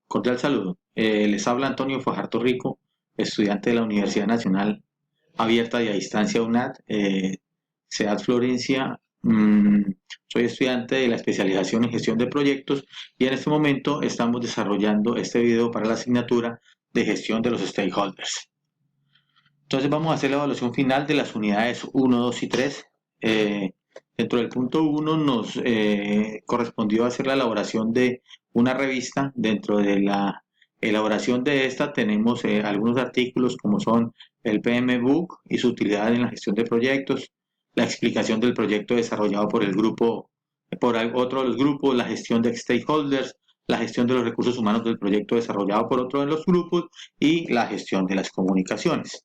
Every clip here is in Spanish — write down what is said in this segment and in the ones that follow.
Cordial saludo. Les habla Antonio Fajardo Rico, estudiante de la Universidad Nacional Abierta y a Distancia UNAD, CEAD Florencia. Soy estudiante de la especialización en gestión de proyectos y en este momento estamos desarrollando este video para la asignatura de gestión de los stakeholders. Entonces vamos a hacer la evaluación final de las unidades 1, 2 y 3. Dentro del punto 1 nos correspondió hacer la elaboración de una revista. Dentro de la elaboración de esta tenemos algunos artículos como son el PM Book y su utilidad en la gestión de proyectos, la explicación del proyecto desarrollado por el grupo, por otro de los grupos, la gestión de stakeholders, la gestión de los recursos humanos del proyecto desarrollado por otro de los grupos y la gestión de las comunicaciones.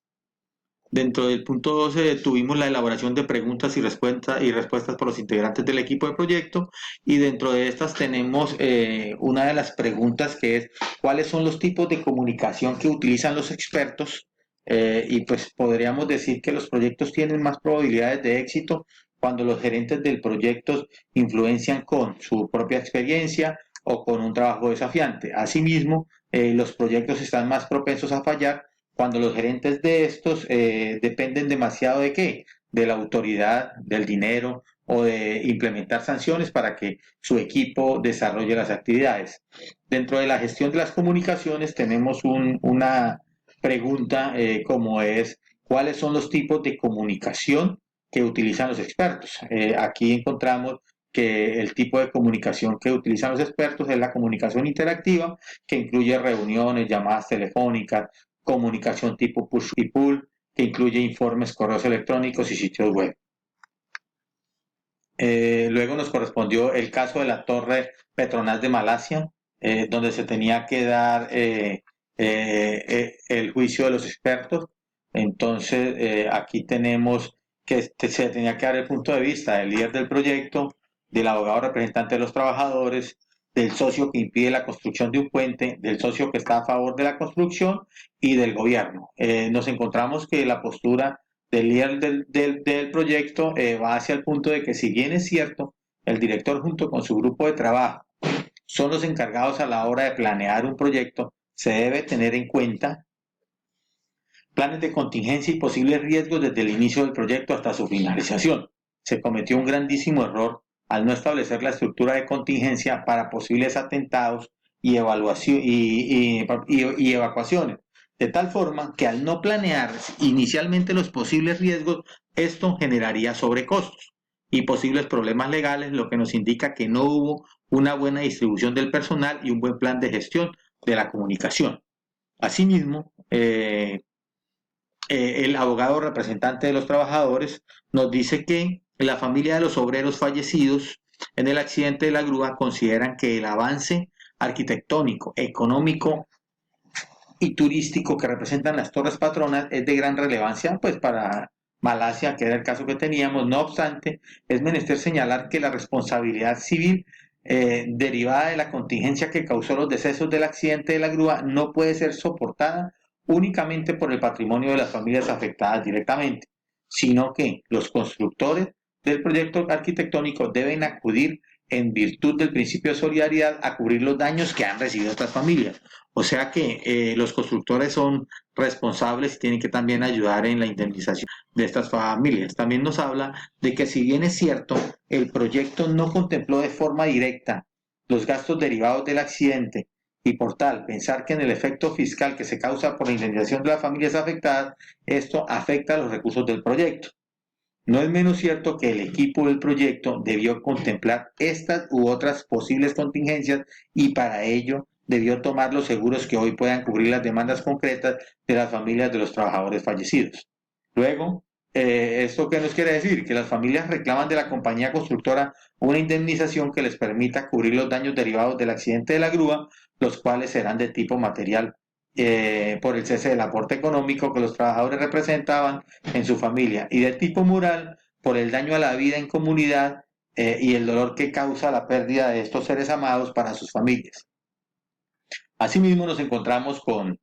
Dentro del punto 12 tuvimos la elaboración de preguntas y respuestas por los integrantes del equipo de proyecto, y dentro de estas tenemos una de las preguntas que es ¿cuáles son los tipos de comunicación que utilizan los expertos? Y pues podríamos decir que los proyectos tienen más probabilidades de éxito cuando los gerentes del proyecto influencian con su propia experiencia o con un trabajo desafiante. Asimismo, los proyectos están más propensos a fallar cuando los gerentes de estos dependen demasiado de qué, de la autoridad, del dinero o de implementar sanciones para que su equipo desarrolle las actividades. Dentro de la gestión de las comunicaciones tenemos una pregunta como es, ¿cuáles son los tipos de comunicación que utilizan los expertos? Aquí encontramos que el tipo de comunicación que utilizan los expertos es la comunicación interactiva, que incluye reuniones, llamadas telefónicas, comunicación tipo push y pull, que incluye informes, correos electrónicos y sitios web. Luego nos correspondió el caso de la Torre Petronas de Malasia, donde se tenía que dar el juicio de los expertos. Entonces, aquí tenemos que se tenía que dar el punto de vista del líder del proyecto, del abogado representante de los trabajadores, del socio que impide la construcción de un puente, del socio que está a favor de la construcción y del gobierno. Nos encontramos que la postura del líder del proyecto va hacia el punto de que, si bien es cierto, el director junto con su grupo de trabajo son los encargados a la hora de planear un proyecto, se debe tener en cuenta planes de contingencia y posibles riesgos desde el inicio del proyecto hasta su finalización. Se cometió un grandísimo error al no establecer la estructura de contingencia para posibles atentados y evacuaciones, de tal forma que al no planear inicialmente los posibles riesgos, esto generaría sobrecostos y posibles problemas legales, lo que nos indica que no hubo una buena distribución del personal y un buen plan de gestión de la comunicación. Asimismo, el abogado representante de los trabajadores nos dice que la familia de los obreros fallecidos en el accidente de la grúa consideran que el avance arquitectónico, económico y turístico que representan las Torres Patronas es de gran relevancia pues para Malasia, que era el caso que teníamos. No obstante, es menester señalar que la responsabilidad civil derivada de la contingencia que causó los decesos del accidente de la grúa no puede ser soportada únicamente por el patrimonio de las familias afectadas directamente, sino que los constructores del proyecto arquitectónico deben acudir en virtud del principio de solidaridad a cubrir los daños que han recibido otras familias. O sea que los constructores son responsables y tienen que también ayudar en la indemnización de estas familias. También nos habla de que, si bien es cierto, el proyecto no contempló de forma directa los gastos derivados del accidente, y por tal, pensar que en el efecto fiscal que se causa por la indemnización de las familias afectadas, esto afecta a los recursos del proyecto. No es menos cierto que el equipo del proyecto debió contemplar estas u otras posibles contingencias, y para ello debió tomar los seguros que hoy puedan cubrir las demandas concretas de las familias de los trabajadores fallecidos. Luego, ¿esto qué nos quiere decir? Que las familias reclaman de la compañía constructora una indemnización que les permita cubrir los daños derivados del accidente de la grúa, los cuales serán de tipo material, por el cese del aporte económico que los trabajadores representaban en su familia, y de tipo moral por el daño a la vida en comunidad y el dolor que causa la pérdida de estos seres amados para sus familias. Asimismo, nos encontramos con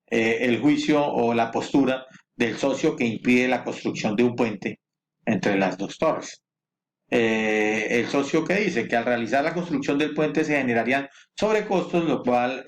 el juicio o la postura del socio que impide la construcción de un puente entre las dos torres. el socio que dice que al realizar la construcción del puente se generarían sobrecostos, lo cual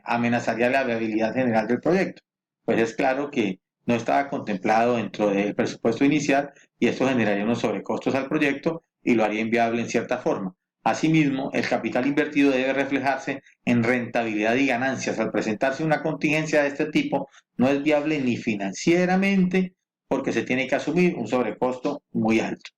amenazaría la viabilidad general del proyecto. Pues es claro que no estaba contemplado dentro del presupuesto inicial y esto generaría unos sobrecostos al proyecto y lo haría inviable en cierta forma. Asimismo, el capital invertido debe reflejarse en rentabilidad y ganancias. Al presentarse una contingencia de este tipo, no es viable ni financieramente porque se tiene que asumir un sobrecosto muy alto.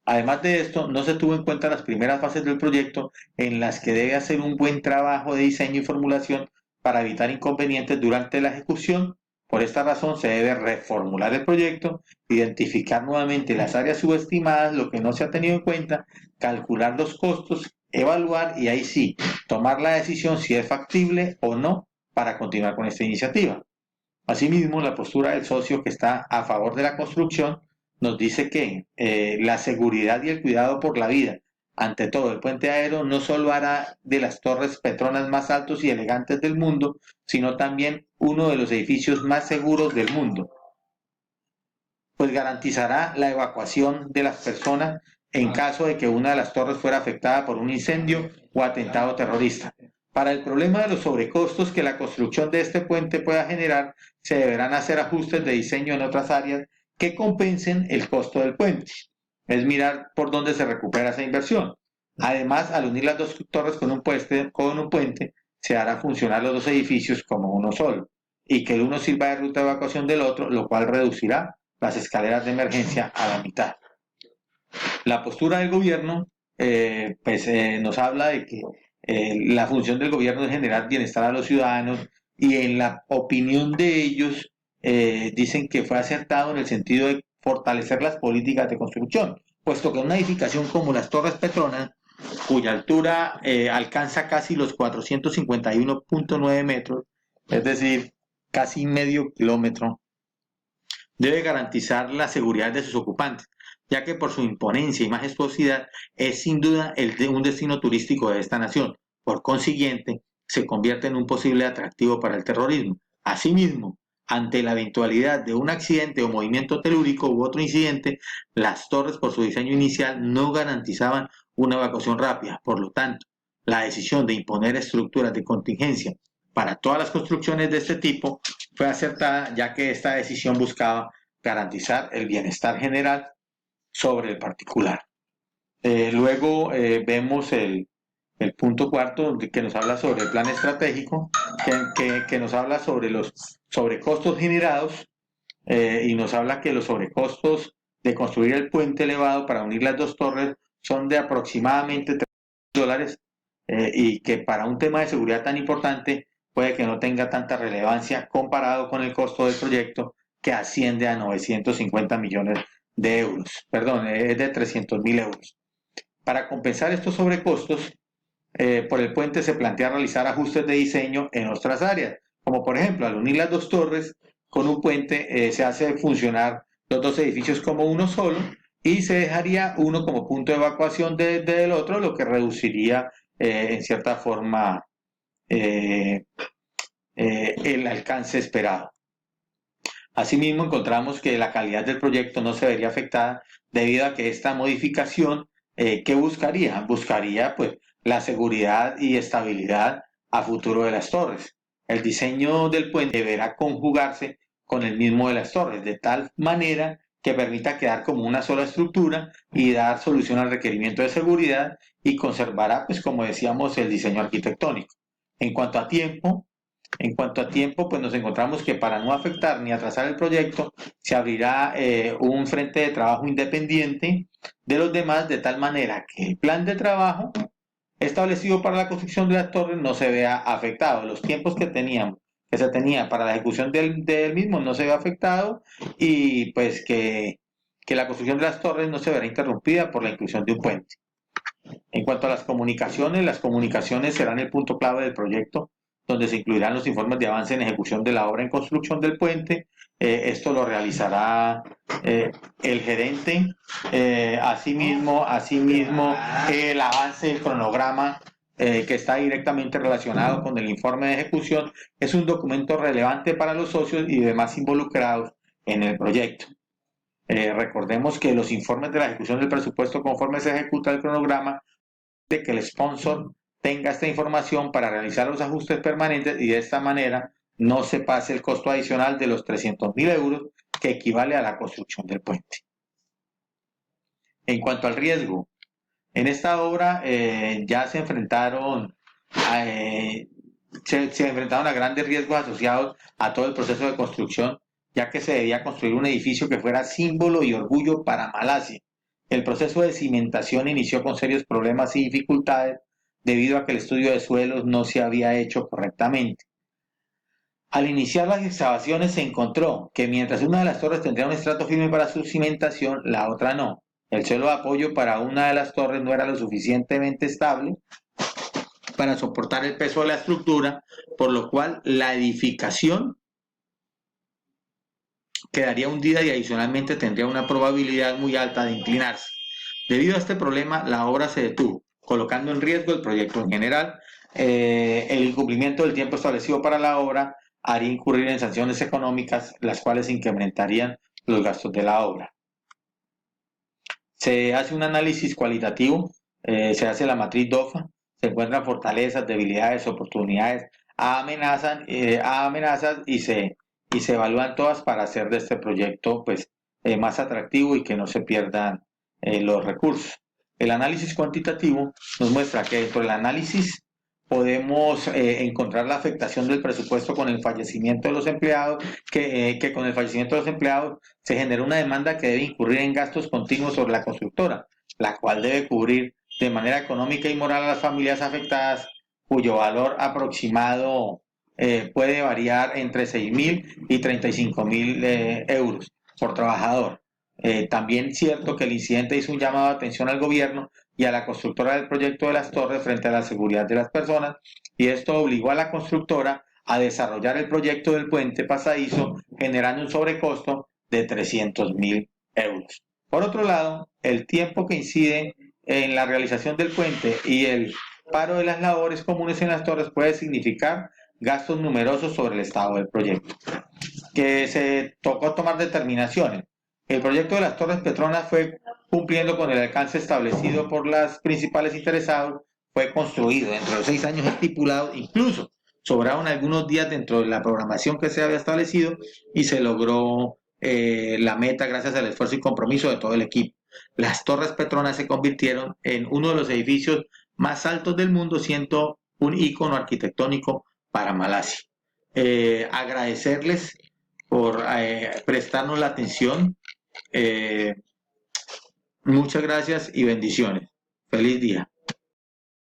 Además de esto, no se tuvo en cuenta las primeras fases del proyecto en las que debe hacer un buen trabajo de diseño y formulación para evitar inconvenientes durante la ejecución. Por esta razón, se debe reformular el proyecto, identificar nuevamente las áreas subestimadas, lo que no se ha tenido en cuenta, calcular los costos, evaluar y ahí sí, tomar la decisión si es factible o no para continuar con esta iniciativa. Asimismo, la postura del socio que está a favor de la construcción nos dice que la seguridad y el cuidado por la vida, ante todo, el puente aéreo no solo hará de las torres Petronas más altos y elegantes del mundo, sino también uno de los edificios más seguros del mundo, pues garantizará la evacuación de las personas en caso de que una de las torres fuera afectada por un incendio o atentado terrorista. Para el problema de los sobrecostos que la construcción de este puente pueda generar, se deberán hacer ajustes de diseño en otras áreas que compensen el costo del puente. Es mirar por dónde se recupera esa inversión. Además, al unir las dos torres con un puente, se hará funcionar los dos edificios como uno solo y que el uno sirva de ruta de evacuación del otro, lo cual reducirá las escaleras de emergencia a la mitad. La postura del gobierno nos habla de que la función del gobierno es generar bienestar a los ciudadanos y en la opinión de ellos dicen que fue acertado en el sentido de fortalecer las políticas de construcción, puesto que una edificación como las Torres Petronas, cuya altura alcanza casi los 451.9 metros, es decir, casi medio kilómetro, debe garantizar la seguridad de sus ocupantes, ya que por su imponencia y majestuosidad es sin duda un destino turístico de esta nación. Por consiguiente, se convierte en un posible atractivo para el terrorismo. Asimismo, ante la eventualidad de un accidente o movimiento telúrico u otro incidente, las torres por su diseño inicial no garantizaban una evacuación rápida. Por lo tanto, la decisión de imponer estructuras de contingencia para todas las construcciones de este tipo fue acertada, ya que esta decisión buscaba garantizar el bienestar general sobre el particular. Luego vemos el punto cuarto que nos habla sobre el plan estratégico, que nos habla sobre los sobrecostos generados y nos habla que los sobrecostos de construir el puente elevado para unir las dos torres son de aproximadamente $3 y que para un tema de seguridad tan importante puede que no tenga tanta relevancia comparado con el costo del proyecto que asciende a 950 millones de euros, perdón, es de 300.000 euros. Para compensar estos sobrecostos, por el puente se plantea realizar ajustes de diseño en otras áreas, como por ejemplo al unir las dos torres con un puente se hace funcionar los dos edificios como uno solo y se dejaría uno como punto de evacuación del otro, lo que reduciría en cierta forma eh, el alcance esperado. Asimismo, encontramos que la calidad del proyecto no se vería afectada debido a que esta modificación, ¿qué buscaría? Buscaría pues la seguridad y estabilidad a futuro de las torres. El diseño del puente deberá conjugarse con el mismo de las torres, de tal manera que permita quedar como una sola estructura y dar solución al requerimiento de seguridad y conservará, pues como decíamos, el diseño arquitectónico. En cuanto a tiempo, pues nos encontramos que para no afectar ni atrasar el proyecto, se abrirá un frente de trabajo independiente de los demás, de tal manera que el plan de trabajo establecido para la construcción de las torres no se vea afectado. Los tiempos que se tenía para la ejecución del mismo no se ve afectado y pues que la construcción de las torres no se verá interrumpida por la inclusión de un puente. En cuanto a las comunicaciones serán el punto clave del proyecto, donde se incluirán los informes de avance en ejecución de la obra en construcción del puente. Esto lo realizará el gerente. Asimismo, el avance del cronograma que está directamente relacionado con el informe de ejecución es un documento relevante para los socios y demás involucrados en el proyecto. Recordemos que los informes de la ejecución del presupuesto conforme se ejecuta el cronograma de que el sponsor tenga esta información para realizar los ajustes permanentes y de esta manera no se pase el costo adicional de los 300.000 euros que equivale a la construcción del puente. En cuanto al riesgo, en esta obra ya se enfrentaron a grandes riesgos asociados a todo el proceso de construcción, ya que se debía construir un edificio que fuera símbolo y orgullo para Malasia. El proceso de cimentación inició con serios problemas y dificultades debido a que el estudio de suelos no se había hecho correctamente. Al iniciar las excavaciones se encontró que mientras una de las torres tendría un estrato firme para su cimentación, la otra no. El suelo de apoyo para una de las torres no era lo suficientemente estable para soportar el peso de la estructura, por lo cual la edificación quedaría hundida y adicionalmente tendría una probabilidad muy alta de inclinarse. Debido a este problema, la obra se detuvo, colocando en riesgo el proyecto en general. El incumplimiento del tiempo establecido para la obra haría incurrir en sanciones económicas, las cuales incrementarían los gastos de la obra. Se hace un análisis cualitativo, se hace la matriz DOFA, se encuentran fortalezas, debilidades, oportunidades, amenazas y se evalúan todas para hacer de este proyecto pues, más atractivo y que no se pierdan los recursos. El análisis cuantitativo nos muestra que dentro del análisis podemos encontrar la afectación del presupuesto con el fallecimiento de los empleados, que con el fallecimiento de los empleados se genera una demanda que debe incurrir en gastos continuos sobre la constructora, la cual debe cubrir de manera económica y moral a las familias afectadas, cuyo valor aproximado puede variar entre 6.000 y 35.000 euros por trabajador. También es cierto que el incidente hizo un llamado de atención al gobierno y a la constructora del proyecto de las torres frente a la seguridad de las personas, y esto obligó a la constructora a desarrollar el proyecto del puente pasadizo, generando un sobrecosto de 300.000 euros. Por otro lado, el tiempo que incide en la realización del puente y el paro de las labores comunes en las torres puede significar gastos numerosos sobre el estado del proyecto. Que se tocó tomar determinaciones. El proyecto de las Torres Petronas fue cumpliendo con el alcance establecido por las principales interesados, fue construido dentro de los 6 años estipulados, incluso sobraron algunos días dentro de la programación que se había establecido y se logró la meta gracias al esfuerzo y compromiso de todo el equipo. Las Torres Petronas se convirtieron en uno de los edificios más altos del mundo, siendo un ícono arquitectónico para Malasia. Agradecerles por prestarnos la atención. Muchas gracias y bendiciones. Feliz día.